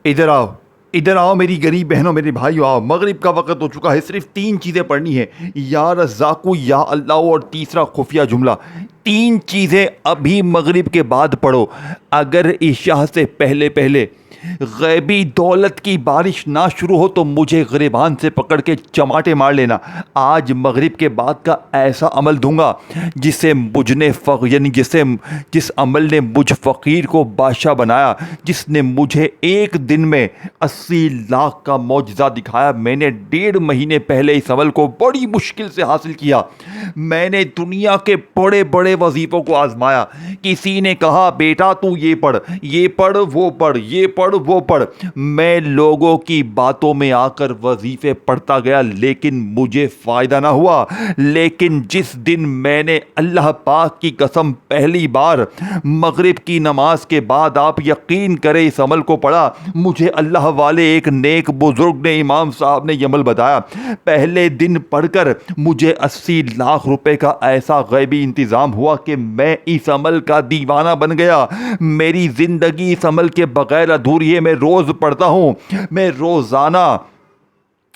इधर आओ, इधर आओ मेरी गरीब बहनों, मेरे भाइयों, आओ। मगरिब का वक्त हो चुका है। सिर्फ 3 चीज़ें पढ़नी है, या रज़ाक़ू, या अल्लाह, और तीसरा खुफिया जुमला। 3 चीज़ें अभी मगरिब के बाद पढ़ो। अगर इशा से पहले पहले गैबी दौलत की बारिश ना शुरू हो तो मुझे गिरबान से पकड़ के चमाटे मार लेना। आज मगरिब के बाद का ऐसा अमल दूंगा जिसे मुझने यानी जिस अमल ने मुझ फ़कीर को बादशाह बनाया, जिसने मुझे एक दिन में 80 लाख का मौजज़ा दिखाया। मैंने 1.5 महीने पहले इस अमल को बड़ी मुश्किल से हासिल किया। मैंने दुनिया के बड़े बड़े वजीफ़ों को आजमाया। किसी ने कहा बेटा तू ये पढ़, ये पढ़, वो पढ़, ये पढ़, वो पढ़। मैं लोगों की बातों में आकर वजीफे पढ़ता गया, लेकिन मुझे फायदा ना हुआ। लेकिन जिस दिन मैंने अल्लाह पाक की कसम पहली बार मगरिब की नमाज के बाद, आप यकीन करें, इस अमल को पढ़ा, मुझे अल्लाह वाले एक नेक बुजुर्ग ने, इमाम साहब ने यह अमल बताया। पहले दिन पढ़कर मुझे 80 लाख रुपए का ऐसा गैबी इंतजाम हुआ कि मैं इस अमल का दीवाना बन गया। मेरी जिंदगी इस अमल के बगैर अधूरी है। मैं रोज पढ़ता हूं, मैं रोजाना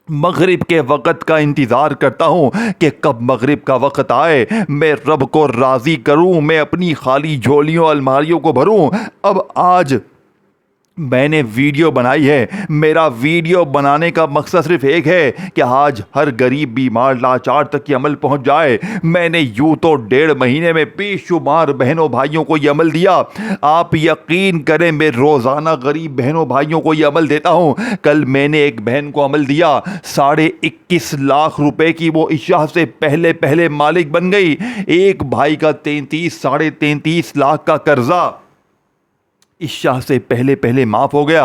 मगरिब के वक़्त का इंतज़ार करता हूँ कि कब मगरिब का वक़्त आए, मैं रब को राज़ी करूँ, मैं अपनी खाली झोलियों अलमारियों को भरूँ। अब आज मैंने वीडियो बनाई है। मेरा वीडियो बनाने का मकसद सिर्फ एक है कि आज हर गरीब, बीमार, लाचार तक ये अमल पहुंच जाए। मैंने यूं तो 1.5 महीने में बेशुमार बहनों भाइयों को ये अमल दिया। आप यकीन करें, मैं रोज़ाना गरीब बहनों भाइयों को ये अमल देता हूं। कल मैंने एक बहन को अमल दिया, 21.5 लाख रुपए की वो इशा से पहले पहले मालिक बन गई। एक भाई का 33-33.5 लाख का कर्जा इशा से पहले पहले माफ़ हो गया।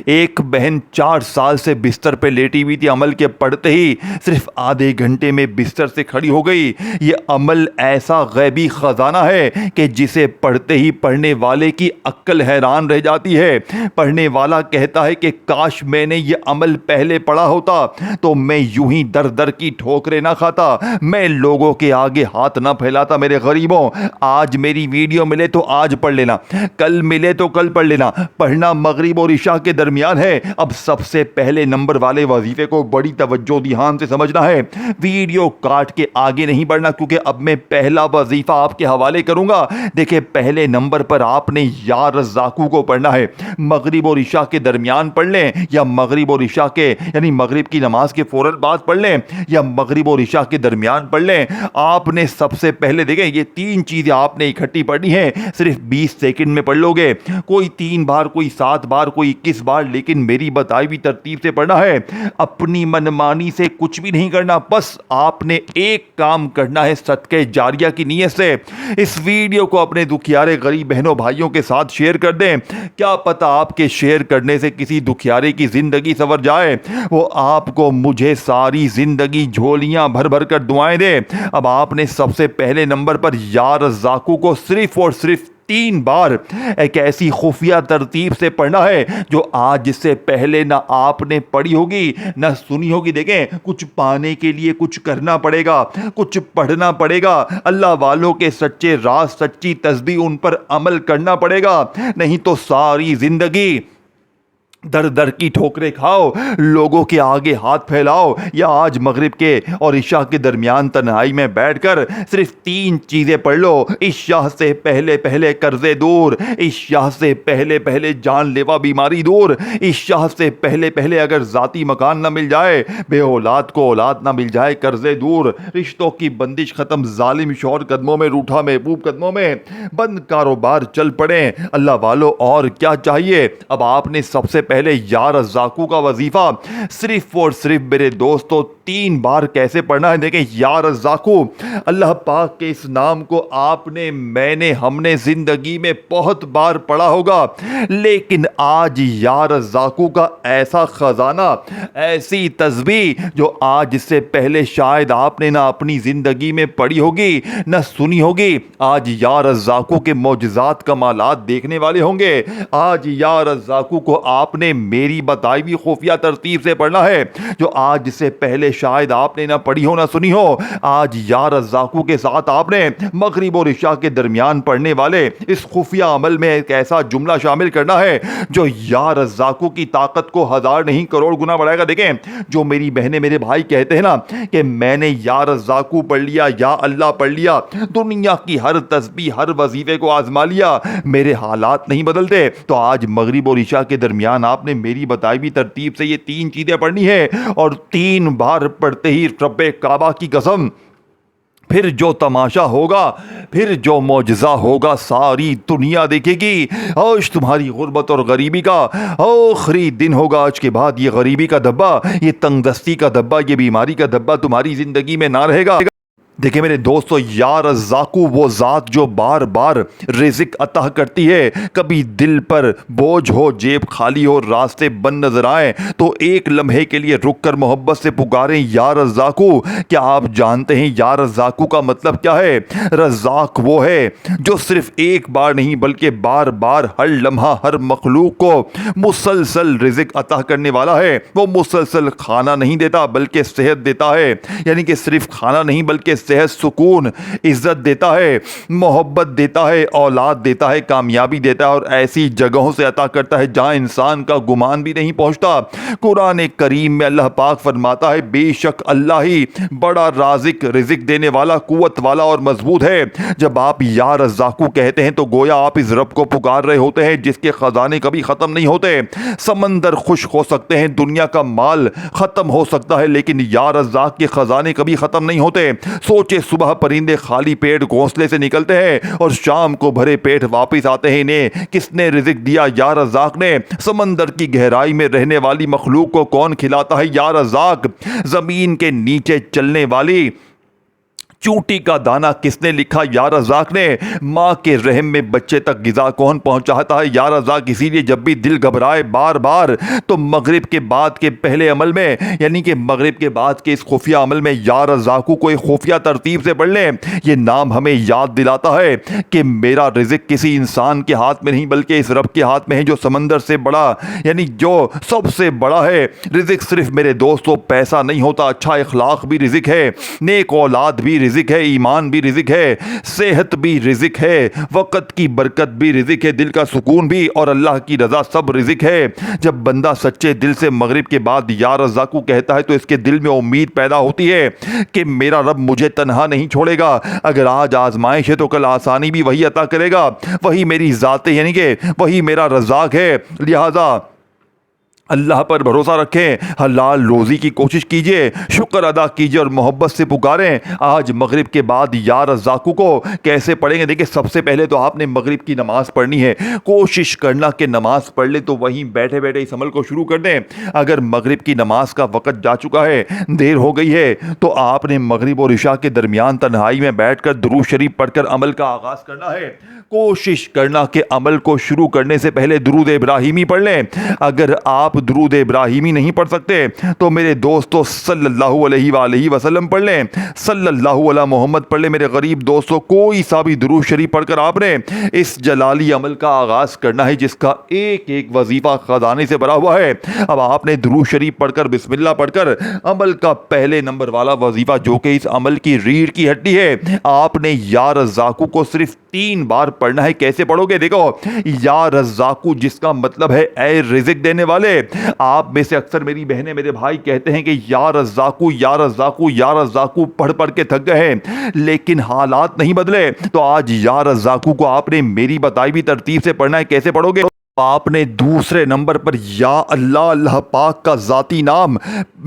एक बहन 4 साल से बिस्तर पे लेटी हुई थी, अमल के पढ़ते ही सिर्फ आधे घंटे में बिस्तर से खड़ी हो गई। ये अमल ऐसा गैबी ख़जाना है कि जिसे पढ़ते ही पढ़ने वाले की अक्ल हैरान रह जाती है। पढ़ने वाला कहता है कि काश मैंने ये अमल पहले पढ़ा होता तो मैं यूं ही दर दर की ठोकरें ना खाता, मैं लोगों के आगे हाथ ना फैलाता। मेरे गरीबों, आज मेरी वीडियो मिले तो आज पढ़ लेना, कल मिले तो कल पढ़ लेना। पढ़ना मगरिब और इशा के दरमियान है। अब सबसे पहले नंबर वाले वजीफे को बड़ी तवज्जो ध्यान से समझना है। वीडियो काट के आगे नहीं बढ़ना, क्योंकि अब मैं पहला वजीफा आपके हवाले करूंगा। देखिए, पहले नंबर पर आपने या रज़ाक़ू को पढ़ना है। मगरिब और इशा के दरमियान पढ़ लें, या मगरिब और इशा के यानी मगरिब की नमाज के फौरन बाद पढ़ लें, या मगरिब और इशा के दरमियान पढ़ लें। आपने सबसे पहले देखें, ये 3 चीजें आपने इकट्ठी पढ़नी है। सिर्फ 20 सेकंड में पढ़ लोगे। कोई 3 बार, कोई 7 बार, कोई 21 बार, लेकिन मेरी बताई हुई तरतीब से पढ़ना है। अपनी मनमानी से कुछ भी नहीं करना। बस आपने एक काम करना है, सदके जारिया की नीयत से इस वीडियो को अपने दुखियारे गरीब बहनों भाइयों के साथ शेयर कर दें। क्या पता आपके शेयर करने से किसी दुखियारे की जिंदगी संवर जाए, वो आपको, मुझे सारी जिंदगी झोलियां भर भर कर दुआएं दे। अब आपने सबसे पहले नंबर पर या रज़ाक़ू को सिर्फ और सिर्फ 3 बार एक ऐसी खुफिया तरतीब से पढ़ना है जो आज से पहले ना आपने पढ़ी होगी ना सुनी होगी। देखें, कुछ पाने के लिए कुछ करना पड़ेगा, कुछ पढ़ना पड़ेगा। अल्लाह वालों के सच्चे राज, सच्ची तस्बीह, उन पर अमल करना पड़ेगा। नहीं तो सारी जिंदगी दर दर की ठोकरें खाओ, लोगों के आगे हाथ फैलाओ, या आज मगरिब के और इशा के दरमियान तन्हाई में बैठकर सिर्फ 3 चीजें पढ़ लो। इशा से पहले पहले कर्जे दूर, इशा से पहले पहले जानलेवा बीमारी दूर, इशा से पहले पहले अगर जाती मकान ना मिल जाए, बे औलाद को औलाद ना मिल जाए, कर्जे दूर, रिश्तों की बंदिश खत्म, जालिम शौहर कदमों में, रूठा महबूब कदमों में, बंद कारोबार चल पड़े। अल्लाह वालों, और क्या चाहिए। अब आपने सबसे पहले या रज़ाक़ू का वजीफा सिर्फ और सिर्फ मेरे दोस्तों 3 बार कैसे पढ़ना है। देखें, या रज़ाक़ू, अल्लाह पाक के इस नाम को आपने, मैंने, हमने जिंदगी में बहुत बार पढ़ा होगा, लेकिन आज या रज़ाक़ू का ऐसा खजाना, ऐसी तस्बीह जो आज से पहले शायद आपने ना अपनी जिंदगी में पढ़ी होगी ना सुनी होगी। आज या रज़ाक़ू के मौजज़ात कमालात देखने वाले होंगे। आज या रज़ाक़ू को आपने आपने मेरी बताई हुई खुफिया तरतीब से पढ़ना है, जो आज से पहले शायद आपने ना पढ़ी हो ना सुनी हो। आज या रज़्ज़ाक़ू के साथ आपने मगरिब और इशा के दरमियान पढ़ने वाले इस खुफिया अमल में एक ऐसा जुमला शामिल करना है जो या रज़्ज़ाक़ू की ताकत को 1000 नहीं करोड़ गुना बढ़ाएगा। देखें, जो मेरी बहनें मेरे भाई कहते हैं ना कि मैंने या रज़्ज़ाक़ू पढ़ लिया, या अल्लाह पढ़ लिया, दुनिया की हर तस्बीह हर वजीफे को आजमा लिया, मेरे हालात नहीं बदलते, तो आज मगरिब और इशा के दरमियान आपने मेरी बताई हुई तरतीब से ये 3 चीजें पढ़नी है, और 3 बार पढ़ते ही रब्बे काबा की कसम, फिर जो तमाशा होगा, फिर जो मौजज़ा होगा, सारी दुनिया देखेगी। आज तुम्हारी गुर्बत और गरीबी का आखिरी दिन होगा। आज के बाद ये गरीबी का धब्बा, ये तंगदस्ती का धब्बा, ये बीमारी का धब्बा तुम्हारी ज़िंदगी में ना रहेगा। देखिए मेरे दोस्तों, या रज़्ज़ाक़ू वो ज़ात जो बार बार रिज़्क़ अता करती है। कभी दिल पर बोझ हो, जेब खाली हो, रास्ते बंद नजर आए, तो एक लम्हे के लिए रुक कर मोहब्बत से पुकारें, या रज़्ज़ाक़ू। क्या आप जानते हैं या रज़्ज़ाक़ू का मतलब क्या है? रज़्ज़ाक़ वो है जो सिर्फ एक बार नहीं बल्कि बार बार हर लम्हा हर मखलूक को मुसलसल रिज़्क़ अता करने वाला है। वो मुसलसल खाना नहीं देता बल्कि सेहत देता है, यानी कि सिर्फ खाना नहीं बल्कि सेहत, सुकून, इज्जत देता है, मोहब्बत देता है, औलाद देता है, कामयाबी देता है, और ऐसी जगहों से अता करता है जहां इंसान का गुमान भी नहीं पहुंचता। कुरान करीम में अल्लाह पाक फरमाता है, बेशक अल्लाह ही बड़ा राज़िक, रिज़्क़ देने वाला, कुव्वत वाला और मजबूत है। जब आप या रज़्ज़ाक़ू कहते हैं तो गोया आप इस रब को पुकार रहे होते हैं जिसके खजाने कभी ख़त्म नहीं होते। समंदर खुश्क हो सकते हैं, दुनिया का माल ख़त्म हो सकता है, लेकिन या रज़्ज़ाक़ के खजाने कभी ख़त्म नहीं होते। सोचे, सुबह परिंदे खाली पेट घोंसले से निकलते हैं और शाम को भरे पेट वापस आते हैं। इन्हें किसने रिज़्क़ दिया? या रज़्ज़ाक़ ने। समंदर की गहराई में रहने वाली मखलूक को कौन खिलाता है? या रज़्ज़ाक़। ज़मीन के नीचे चलने वाली चूंटी का दाना किसने लिखा? या रज़्ज़ाक़ ने। माँ के रहम में बच्चे तक ग़िज़ा कौन पहुँचाता है? या रज़्ज़ाक़। इसीलिए जब भी दिल घबराए बार बार, तो मगरिब के बाद के पहले अमल में, यानी कि मगरिब के बाद के इस खुफिया अमल में या रज़्ज़ाक़ू को एक खुफिया तरतीब से पढ़ लें। ये नाम हमें याद दिलाता है कि मेरा रिज़्क़ किसी इंसान के हाथ में नहीं बल्कि इस रब के हाथ में है जो समंदर से बड़ा, यानी जो सबसे बड़ा है। रिज़्क़ सिर्फ मेरे दोस्तों पैसा नहीं होता, अच्छा इखलाक भी रिज़्क़ है, नेक औलाद भी रिज़्क़ है, ईमान भी रिज़्क़ है, सेहत भी रिज़्क़ है, वक़्त की बरकत भी रिज़्क़ है, दिल का सुकून भी, और अल्लाह की रज़ा सब रिज़्क़ है। जब बंदा सच्चे दिल से मगरिब के बाद या रज़्ज़ाक़ू कहता है तो इसके दिल में उम्मीद पैदा होती है कि मेरा रब मुझे तन्हा नहीं छोड़ेगा। अगर आज आजमाइश है तो कल आसानी भी वही अता करेगा। वही मेरी ज़ात है, यानी कि वही मेरा रज़्ज़ाक़ है। लिहाजा अल्लाह पर भरोसा रखें, हलाल रोज़ी की कोशिश कीजिए, शुक्र अदा कीजिए और मोहब्बत से पुकारें। आज मगरिब के बाद या रज़्ज़ाक़ू को कैसे पढ़ेंगे? देखिए, सबसे पहले तो आपने मगरिब की नमाज़ पढ़नी है। कोशिश करना कि नमाज़ पढ़ ले तो वहीं बैठे बैठे इस अमल को शुरू कर दें। अगर मगरिब की नमाज का वक़्त जा चुका है, देर हो गई है, तो आपने मगरिब और इशा के दरमियान तन्हाई में बैठकर दुरूद शरीफ पढ़कर अमल का आगाज़ करना है। कोशिश करना कि अमल को शुरू करने से पहले दुरूद इब्राहिमी पढ़ लें। अगर आप दुरूद इब्राहिमी नहीं पढ़ सकते तो मेरे दोस्तों सल्लल्लाहु अलैहि वसल्लम पढ़ लें, सल्लल्लाहु अला मोहम्मद पढ़ लें। मेरे गरीब दोस्तों, कोई सा भी दुरूद शरीफ पढ़कर आपने इस जलाली अमल का आगाज़ करना है जिसका एक एक वजीफ़ा खजाने से भरा हुआ है। अब आपने दुरूद शरीफ पढ़कर बिस्मिल्लाह पढ़कर अमल का पहले नंबर वाला वजीफ़ा, जो कि इस अमल की रीढ़ की हड्डी है, आपने या रज़्ज़ाक़ू को सिर्फ 3 बार पढ़ना है। कैसे पढ़ोगे? देखो, या रज़्ज़ाक़ू जिसका मतलब है ऐ रिज़्क़ देने वाले। आप में से अक्सर मेरी बहनें मेरे भाई कहते हैं कि या रज़्ज़ाक़ू या रज़्ज़ाक़ू या रज़्ज़ाक़ू पढ़ पढ़ के थक गए हैं, लेकिन हालात नहीं बदले। तो आज या रज़्ज़ाक़ू को आपने मेरी बताई हुई तरतीब से पढ़ना है। कैसे पढ़ोगे? आपने दूसरे नंबर पर या अल्लाह, अल्लाह पाक का ज़ाती नाम,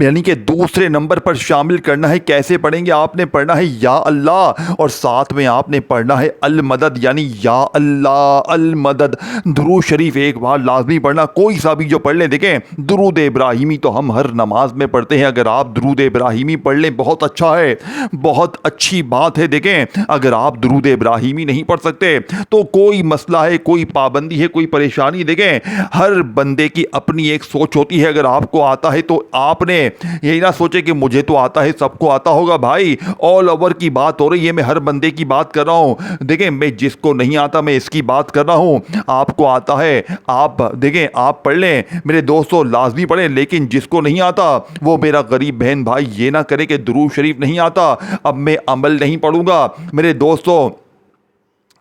यानी कि दूसरे नंबर पर शामिल करना है। कैसे पढ़ेंगे? आपने पढ़ना है या अल्लाह, और साथ में आपने पढ़ना है अल मदद, यानी या अल्लाह अल मदद। दुरूद शरीफ एक बार लाजमी पढ़ना, कोई सा भी जो पढ़ लें। देखें, दुरूद इब्राहिमी तो हम हर नमाज में पढ़ते हैं। अगर आप दुरूद इब्राहिमी पढ़ लें बहुत अच्छा है, बहुत अच्छी बात है। देखें, अगर आप दुरूद इब्राहिमी नहीं पढ़ सकते तो कोई मसला है, कोई पाबंदी है, कोई परेशानी परेशानी। देखें, हर बंदे की अपनी एक सोच होती है। अगर आपको आता है तो आपने यही ना सोचे कि मुझे तो आता है, सबको आता होगा। भाई ऑल ओवर की बात हो रही है, मैं हर बंदे की बात कर रहा हूं। देखें, मैं जिसको नहीं आता मैं इसकी बात कर रहा हूं। आपको आता है, आप देखें, आप पढ़ लें मेरे दोस्तों, लाजमी पढ़ें। लेकिन जिसको नहीं आता वो मेरा गरीब बहन भाई ये ना करे कि दुरूद शरीफ नहीं आता अब मैं अमल नहीं पढ़ूंगा। मेरे दोस्तों,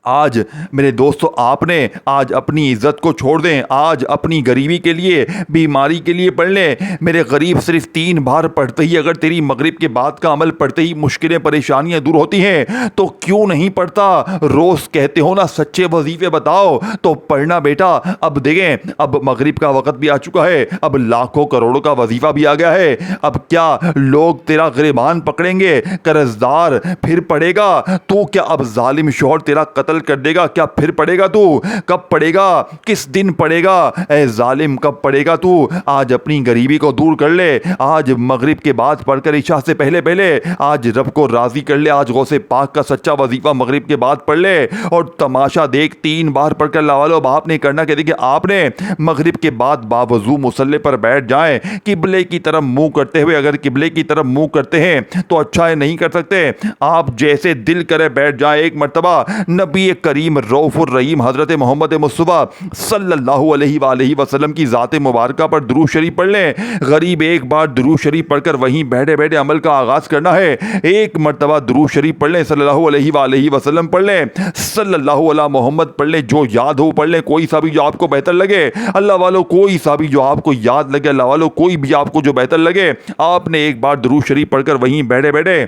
आज मेरे दोस्तों, आपने आज अपनी इज्जत को छोड़ दें, आज अपनी गरीबी के लिए, बीमारी के लिए पढ़ लें। मेरे गरीब, सिर्फ 3 बार पढ़ते ही अगर तेरी मगरिब के बाद का अमल पढ़ते ही मुश्किलें परेशानियां दूर होती हैं तो क्यों नहीं पढ़ता? रोज कहते हो ना सच्चे वजीफे बताओ, तो पढ़ना बेटा। अब देखें, अब मगरिब का वक्त भी आ चुका है, अब लाखों करोड़ों का वजीफा भी आ गया है। अब क्या लोग तेरा गिरबान पकड़ेंगे, कर्जदार, फिर पढ़ेगा तू? क्या अब जालिम शोहर तेरा कत्ल कर देगा, क्या फिर पढ़ेगा तू? कब पढ़ेगा, किस दिन पढ़ेगा? ए जालिम, कब पढ़ेगा तू? आज अपनी गरीबी को दूर कर ले, आज मगरिब के बाद पढ़कर इशा से पहले पहले आज रब को राजी कर ले। आज गौसे पाक का सच्चा वजीफा मगरिब के बाद पढ़ ले और तमाशा देख, 3 बार पढ़कर लावालो। अब आपने करना क्या? देखिए, आपने मगरिब के बाद बावजू मुसल्ले पर बैठ जाएं, किबले की तरफ मुंह करते हुए। अगर किबले की तरफ मुंह करते हैं तो अच्छा है, नहीं कर सकते आप जैसे दिल करे बैठ जाए। एक मर्तबा नबी करीम रऊफुर रहीम हजरत मोहम्मद मुस्तफा सल्लल्लाहु अलैहि वसल्लम की जाते मुबारका पर दुरूद शरीफ पढ़ लें। गरीब एक बार दुरूद शरीफ पढ़कर वहीं बैठे बैठे अमल का आगाज करना है। एक मर्तबा दुरूद शरीफ पढ़ लें, सल्लल्लाहु अलैहि वसल्लम पढ़ लें, सल्लल्लाहु अला मोहम्मद पढ़ लें, जो याद हो पढ़ लें, कोई सा भी जो आपको बेहतर लगे। अल्लाह वालों, कोई सा भी जो आपको याद लगे, अल्लाह वालों कोई भी आपको जो बेहतर लगे। आपने एक बार दुरूद शरीफ पढ़कर वहीं बैठे बैठे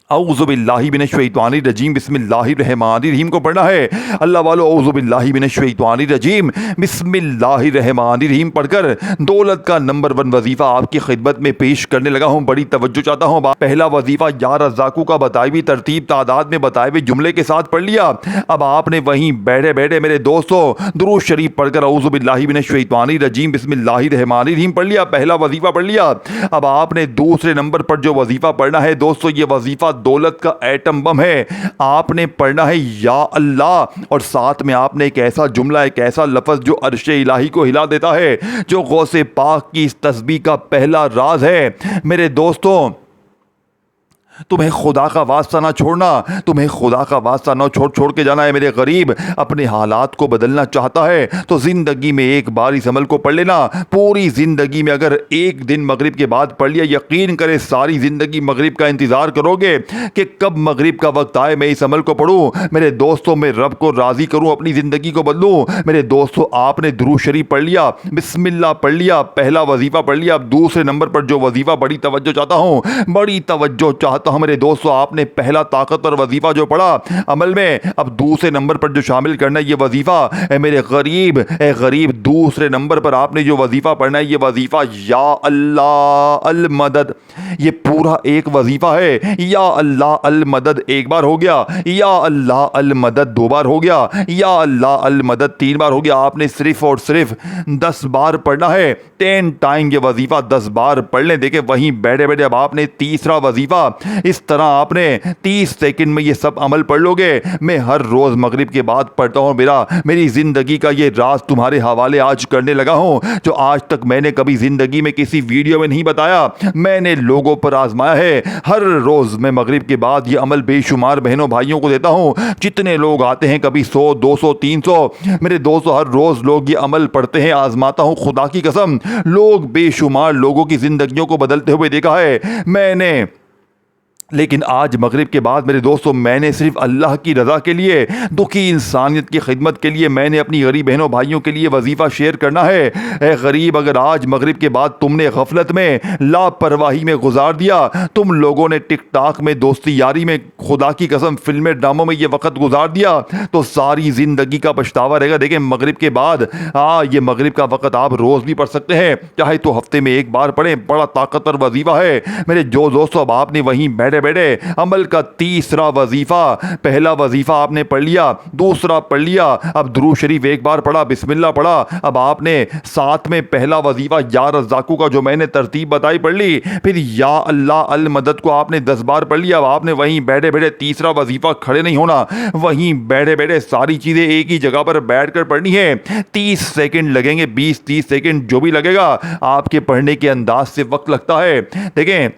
औज़ु बिल्लाहि मिनश्शैतानिर रजीम बिस्मिल्लाहिर रहमानिर रहीम को पढ़ना है। अल्लाह वालों, औज़ु बिल्लाहि मिनश्शैतानिर रजीम बिस्मिल्लाहिर रहमानिर रहीम पढ़कर दौलत का नंबर 1 वजीफा आपकी खिदमत में पेश करने लगा हूँ। बड़ी तवज्जो चाहता हूँ। पहला वजीफा या रज़्ज़ाक़ू का बताई हुई तरतीब तादाद में बताए हुए जुमले के साथ पढ़ लिया। अब आपने वहीं बैठे बैठे मेरे दोस्तों दुरूद शरीफ पढ़कर औज़ु बिल्लाहि मिनश्शैतानिर रजीम बिस्मिल्लाहिर रहमानिर रहीम पढ़ लिया। पहला वजीफा पढ़ लिया। अब आपने दूसरे नंबर पर जो वजीफा पढ़ना है दोस्तों, ये वजीफा दौलत का एटम बम है। आपने पढ़ना है या अल्लाह, और साथ में आपने एक ऐसा जुमला, एक ऐसा लफ्ज जो अर्शे इलाही को हिला देता है, जो गौसे पाक की इस तस्बीह का पहला राज है। मेरे दोस्तों, तुम्हें खुदा का वास्ता ना छोड़ना, तुम्हें खुदा का वास्ता ना छोड़ के जाना है। मेरे गरीब, अपने हालात को बदलना चाहता है तो ज़िंदगी में एक बार इस अमल को पढ़ लेना। पूरी ज़िंदगी में अगर एक दिन मगरिब के बाद पढ़ लिया, यकीन करें सारी ज़िंदगी मगरिब का इंतज़ार करोगे कि कब मगरिब का वक्त आए, मैं इस अमल को पढ़ूँ। मेरे दोस्तों, मैं रब को राज़ी करूँ, अपनी ज़िंदगी को बदलूँ। मेरे दोस्तों, आपने दुरूद शरीफ पढ़ लिया, बिस्मिल्लाह पढ़ लिया, पहला वजीफ़ा पढ़ लिया। अब दूसरे नंबर पर जो वजीफ़ा, बड़ी तवज्जो चाहता हूँ, बड़ी तवज्जो चाहता हूं मेरे दोस्तों। आपने पहला ताकतवर वजीफा जो पढ़ा अमल में, अब दूसरे नंबर पर जो शामिल करना है ये वजीफा। मेरे गरीब, दूसरे नंबर पर आपने जो वजीफा पढ़ना है ये वजीफा या अल्लाह अल मदद। ये पूरा एक वजीफा है। या अल्लाह अल मदद एक बार हो गया, या अल्लाह अल मदद 2 बार हो गया, या अल्लाह अल मदद 3 बार हो गया। आपने सिर्फ और सिर्फ 10 बार पढ़ना है। 10 टाइम ये वजीफा 10 बार पढ़ लें। देखे, वहीं बैठे बैठे अब आपने तीसरा वजीफा, इस तरह आपने 30 सेकंड में ये सब अमल पढ़ लोगे। मैं हर रोज मगरिब के बाद पढ़ता हूँ। मेरी जिंदगी का ये राज तुम्हारे हवाले आज करने लगा हूँ, जो आज तक मैंने कभी जिंदगी में किसी वीडियो में नहीं बताया। मैंने लोगों पर आजमाया है। हर रोज मैं मगरिब के बाद ये अमल बेशुमार बहनों भाइयों को देता हूँ। जितने लोग आते हैं, कभी 100, 200, 300, मेरे दोस्तों हर रोज लोग ये अमल पढ़ते हैं। आजमाता हूँ, खुदा की कसम, लोग बेशुमार लोगों की जिंदगियों को बदलते हुए देखा है मैंने। लेकिन आज मगरिब के बाद मेरे दोस्तों, मैंने सिर्फ अल्लाह की रज़ा के लिए, दुखी इंसानियत की खिदमत के लिए, मैंने अपनी गरीब बहनों भाइयों के लिए वजीफ़ा शेयर करना है। ए गरीब, अगर आज मगरिब के बाद तुमने गफलत में, लापरवाही में गुजार दिया, तुम लोगों ने टिकटॉक में, दोस्ती यारी में, खुदा की कसम फिल्में ड्रामों में ये वक्त गुजार दिया, तो सारी ज़िंदगी का पछतावा रहेगा। देखें, मगरिब के बाद ये मगरिब का वक्त आप रोज़ भी पढ़ सकते हैं, चाहे तो हफ्ते में एक बार पढ़ें। बड़ा ताकतवर वजीफ़ा है मेरे जो दोस्तों। अब आपने वहीं बैठ बैठे बैठे अमल का तीसरा वजीफा। पहला वजीफा आपने पढ़ लिया, दूसरा पढ़ लिया, अब दुरूद शरीफ एक बार पढ़ा, बिस्मिल्लाह पढ़ा, अब आपने साथ में पहला वजीफा या रज़्ज़ाक़ू का जो मैंने तरतीब बताई पढ़ ली, फिर या अल्लाह अल मदद को आपने 10 बार पढ़ लिया। अब आपने वहीं बैठे बैठे तीसरा वजीफा, खड़े नहीं होना, वहीं बैठे बैठे सारी चीज़ें एक ही जगह पर बैठकर पढ़नी है। 30 सेकंड लगेंगे, 20-30 सेकंड जो भी लगेगा, आपके पढ़ने के अंदाज से वक्त लगता है। देखें,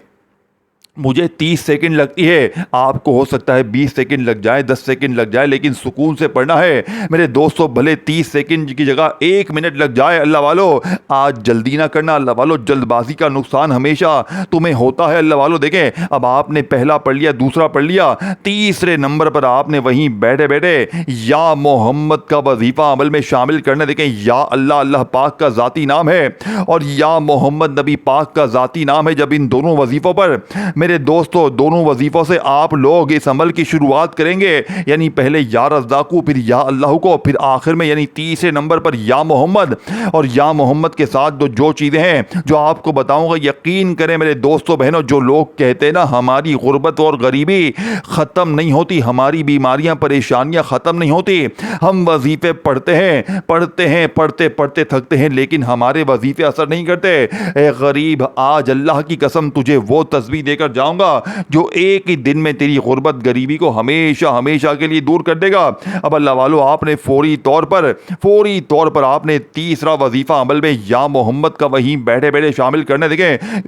मुझे 30 सेकंड लगती है, आपको हो सकता है 20 सेकंड लग जाए, 10 सेकंड लग जाए, लेकिन सुकून से पढ़ना है मेरे दोस्तों। भले 30 सेकंड की जगह 1 मिनट लग जाए, अल्लाह वालों आज जल्दी ना करना। अल्लाह वालों जल्दबाजी का नुकसान हमेशा तुम्हें होता है। अल्लाह वालों देखें, अब आपने पहला पढ़ लिया, दूसरा पढ़ लिया, तीसरे नंबर पर आपने वहीं बैठे बैठे या मोहम्मद का वजीफा अमल में शामिल करना। देखें, या अल्लाह अल्लाह पाक का ज़ाती नाम है और या मोहम्मद नबी पाक का ज़ाती नाम है। जब इन दोनों वजीफ़ों पर मेरे दोस्तों, दोनों वजीफों से आप लोग इस अमल की शुरुआत करेंगे, यानी पहले या रज़्ज़ाक़ू, फिर या अल्लाह को, फिर आखिर में यानी तीसरे नंबर पर या मोहम्मद। और या मोहम्मद के साथ जो चीज़ें हैं जो आपको बताऊंगा, यकीन करें मेरे दोस्तों बहनों, जो लोग कहते हैं ना हमारी गुर्बत और गरीबी ख़त्म नहीं होती, हमारी बीमारियां परेशानियां ख़त्म नहीं होती, हम वजीफ़े पढ़ते हैं पढ़ते पढ़ते थकते हैं, लेकिन हमारे वजीफ़े असर नहीं करते। ए गरीब, आज अल्लाह की कसम तुझे वो तस्बीह देकर जाऊंगा जो एक ही दिन में तेरी गुर्बत गरीबी को हमेशा हमेशा के लिए दूर कर देगा। अब अल्लाह वालों, आपने फौरी तौर पर आपने तीसरा वजीफा अमल में या मोहम्मद का वहीं बैठे बैठे शामिल करने। देखें,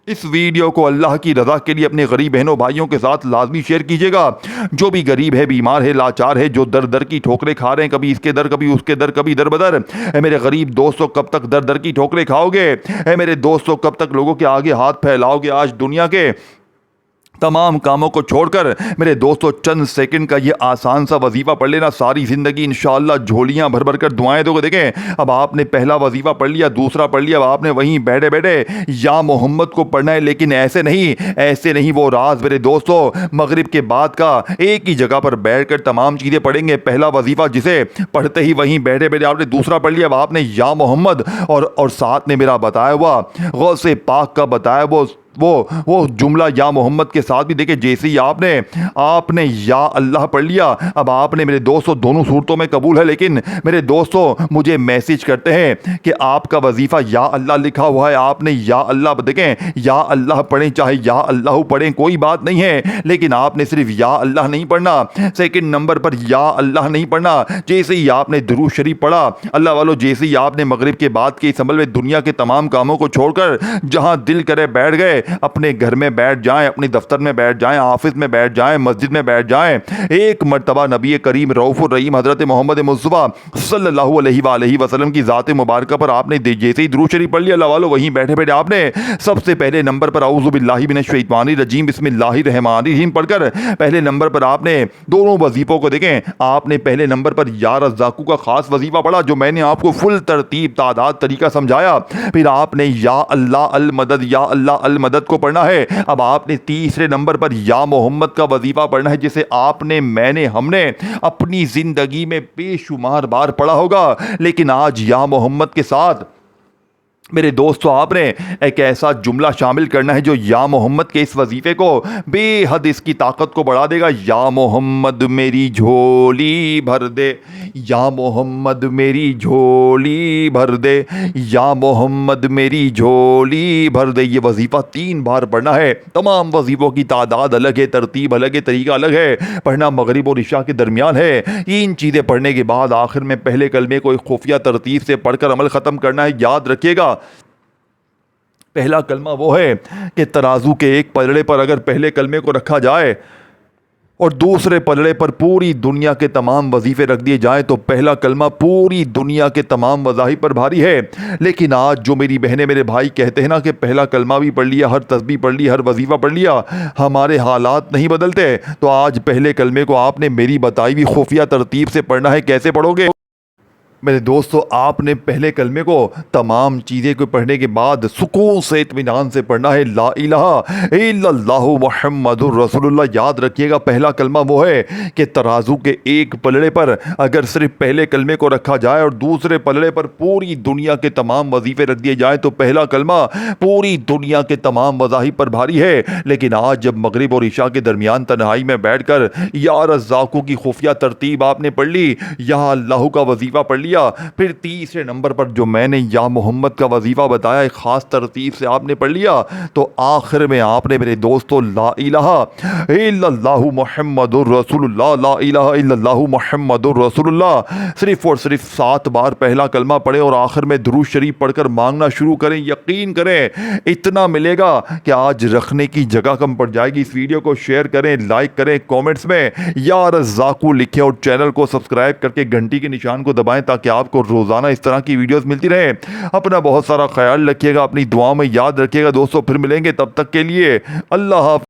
इस वीडियो को अल्लाह की रज़ा के लिए अपने गरीब बहनों भाइयों के साथ लाजमी शेयर कीजिएगा। जो भी गरीब है, बीमार है, लाचार है, जो दर दर की ठोकरें खा रहे हैं, कभी इसके दर कभी उसके दर, कभी दर बदर, मेरे गरीब दोस्तों कब तक दर दर की ठोकरें खाओगे? मेरे दोस्तों कब तक लोगों के आगे हाथ फैलाओगे? आज दुनिया के तमाम कामों को छोड़कर मेरे दोस्तों चंद सेकंड का ये आसान सा वजीफा पढ़ लेना, सारी जिंदगी इंशाअल्लाह झोलियां भर भर कर दुआएं दोगे। देखें, अब आपने पहला वजीफा पढ़ लिया, दूसरा पढ़ लिया, अब आपने वहीं बैठे बैठे या मोहम्मद को पढ़ना है, लेकिन ऐसे नहीं वो राज मेरे दोस्तों मगरिब के बाद का एक ही जगह पर बैठकर तमाम चीज़ें पढ़ेंगे। पहला वजीफा जिसे पढ़ते ही वहीं बैठे बैठे आपने दूसरा पढ़ लिया, अब आपने या मोहम्मद और साथ में मेरा बताया हुआ गौसे पाक का बताया वो जुमला या मोहम्मद के साथ भी। देखिए, जैसे ही आपने या अल्लाह पढ़ लिया, अब आपने मेरे दोस्तों दोनों सूरतों में कबूल है, लेकिन मेरे दोस्तों मुझे मैसेज करते हैं कि आपका वजीफा या अल्लाह लिखा हुआ है, आपने या अल्लाह। देखें, या अल्लाह पढ़ें चाहे या अल्लाह पढ़ें कोई बात नहीं है, लेकिन आपने सिर्फ या अल्लाह नहीं पढ़ना, सेकंड नंबर पर या अल्लाह नहीं पढ़ना। जैसे ही आपने दुरूद शरीफ पढ़ा, अल्लाह वालों, जैसे ही आपने मगरिब के बाद के इस अमल में दुनिया के तमाम कामों को छोड़कर जहां दिल करे बैठ गए, अपने घर में बैठ जाएं, अपने दफ्तर में बैठ जाएं, ऑफिस में बैठ जाएं, मस्जिद में बैठ जाएं, एक मर्तबा नबी करीम रऊफुर रहीम हजरत मोहम्मद मुस्तफ़ा सल्लल्लाहु अलैहि वसल्लम की ज़ात मुबारक पर आपने जैसे ही दुरूद शरीफ पढ़ लिया, अल्लाह वालों, वहीं बैठे बैठे आपने सबसे पहले नंबर पर औज़ु बिल्लाहि मिनश शैतानिर रजीम बिस्मिल्लाहिर रहमानिर रहीम पढ़कर पहले नंबर पर आपने दोनों वजीफों को। देखें, आपने पहले नंबर पर या रज़्ज़ाक़ू का खास वजीफा पढ़ा, जो मैंने आपको फुल तरतीब तादाद तरीका समझाया। फिर आपने या अल्लाह अल मदद, या अल्लाह अल मदद को पढ़ना है। अब आपने तीसरे नंबर पर या मोहम्मद का वजीफा पढ़ना है, जिसे आपने, मैंने, हमने अपनी जिंदगी में बेशुमार बार पढ़ा होगा, लेकिन आज या मोहम्मद के साथ मेरे दोस्तों आपने एक ऐसा जुमला शामिल करना है जो या मोहम्मद के इस वजीफे को बेहद इसकी ताकत को बढ़ा देगा। या मोहम्मद मेरी झोली भर दे, या मोहम्मद मेरी झोली भर दे, या मोहम्मद मेरी झोली भर दे। ये वजीफा 3 बार पढ़ना है। तमाम वजीफों की तादाद अलग है, तरतीब अलग है, तरीका अलग है। पढ़ना मगरिब और इशा के दरमियान है। इन चीज़ें पढ़ने के बाद आखिर में पहले कलमे को एक खुफिया तरतीब से पढ़कर अमल ख़त्म करना है। याद रखिएगा, पहला कलमा वो है कि तराजू के एक पलड़े पर अगर पहले कलमे को रखा जाए और दूसरे पलड़े पर पूरी दुनिया के तमाम वजीफे रख दिए जाएं, तो पहला कलमा पूरी दुनिया के तमाम वज़ाहिब पर भारी है। लेकिन आज जो मेरी बहनें, मेरे भाई कहते हैं ना कि पहला कलमा भी पढ़ लिया, हर तस्बीह पढ़ ली, हर वजीफ़ा पढ़ लिया, हमारे हालात नहीं बदलते। तो आज पहले कलमे को आपने मेरी बताई हुई खुफिया तरतीब से पढ़ना है। कैसे पढ़ोगे? मेरे दोस्तों, आपने पहले कलमे को तमाम चीज़ें को पढ़ने के बाद सुकून से इत्मीनान से पढ़ना है, ला इलाहा इल्लल्लाहु मुहम्मदुर रसूलुल्लाह। याद रखिएगा, पहला कलमा वो है कि तराजू के एक पलड़े पर अगर सिर्फ पहले कलमे को रखा जाए और दूसरे पलड़े पर पूरी दुनिया के तमाम वजीफ़े रख दिए जाएँ तो पहला कलमा पूरी दुनिया के तमाम मज़ाहिब पर भारी है। लेकिन आज जब मगरिब और इशा के दरमियान तन्हाई में बैठकर या रज़्ज़ाक़ू की खुफिया तरतीब आपने पढ़ ली, या अल्लाह का वजीफ़ा पढ़ लिया, फिर तीसरे नंबर पर जो मैंने या मोहम्मद का वजीफ़ा बताया एक ख़ास तरतीब से आपने पढ़ लिया, तो आखिर में आपने मेरे दोस्तों ला इलाहा इल्लल्लाहु मुहम्मदुर रसूलुल्लाह, ला इलाहा इल्लल्लाहु मुहम्मदुर रसूलुल्लाह सिर्फ और सिर्फ 7 बार पहला कलमा पढ़े और आखिर में दुरूद शरीफ पढ़कर मांगना शुरू करें। यकीन करें इतना मिलेगा कि आज रखने की जगह कम पड़ जाएगी। इस वीडियो को शेयर करें, लाइक करें, कमेंट्स में या रज़्ज़ाक़ू लिखें और चैनल को सब्सक्राइब करके घंटी के निशान को दबाएं ताकि आपको रोज़ाना इस तरह की वीडियोस मिलती रहे। अपना बहुत सारा ख्याल रखिएगा, अपनी दुआ में याद रखिएगा दोस्तों। फिर मिलेंगे, तब तक के लिए अल्लाह हाफ़िज़।